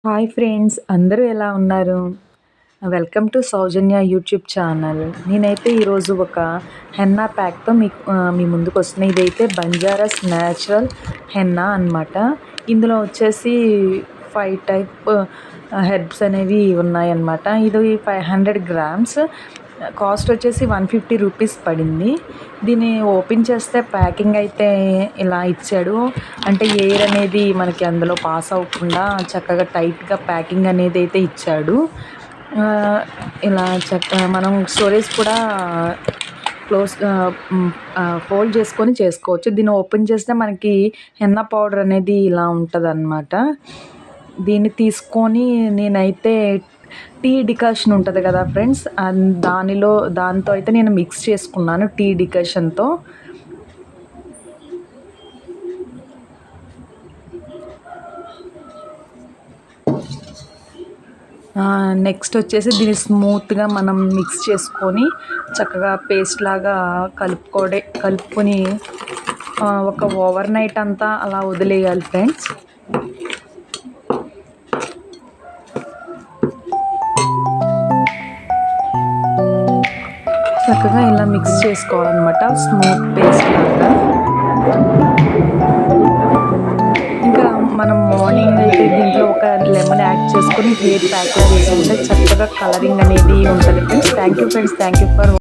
Hi friends, అందరూ ఎలా ఉన్నారు? Welcome to Soujanya YouTube channel. నేనైతే ఈరోజు ఒక హెన్నా ప్యాక్తో మీ ముందుకు వస్తున్నా. ఇదైతే బంజారాస్ న్యాచురల్ హెన్నా అన్నమాట. ఇందులో వచ్చేసి 5 టైప్ హెర్బ్స్ అనేవి ఉన్నాయన్నమాట. ఇది 500 గ్రామ్స్. కాస్ట్ వచ్చేసి 150 రూపీస్ పడింది. దీన్ని ఓపెన్ చేస్తే ప్యాకింగ్ అయితే ఇలా ఇచ్చాడు. అంటే ఎయిర్ అనేది మనకి అందులో పాస్ అవ్వకుండా చక్కగా టైట్గా ప్యాకింగ్ అనేది అయితే ఇచ్చాడు. ఇలా మనం స్టోరేజ్ కూడా ఫోల్డ్ చేసుకొని చేసుకోవచ్చు. దీన్ని ఓపెన్ చేస్తే మనకి హెన్నా పౌడర్ అనేది ఇలా ఉంటుందన్నమాట. దీన్ని తీసుకొని నేనైతే టీ డికాషన్ ఉంటుంది కదా ఫ్రెండ్స్, దాంతో అయితే నేను మిక్స్ చేసుకున్నాను టీ డికాషన్తో. నెక్స్ట్ వచ్చేసి దీన్ని స్మూత్గా మనం మిక్స్ చేసుకొని చక్కగా పేస్ట్ లాగా కలుపుకొని ఒక ఓవర్ నైట్ అంతా అలా వదిలేయాలి ఫ్రెండ్స్. చక్కగా ఇలా మిక్స్ చేసుకోవాలన్నమాట, స్మూత్ పేస్ట్ లాగా. ఇంకా మనం మార్నింగ్ అయితే దీంట్లో ఒక లెమన్ యాడ్ చేసుకొని హెయిర్ ప్యాక్ వేసుకుంటే చక్కగా కలరింగ్ అనేది ఉంటుంది ఫ్రెండ్స్. Thank you for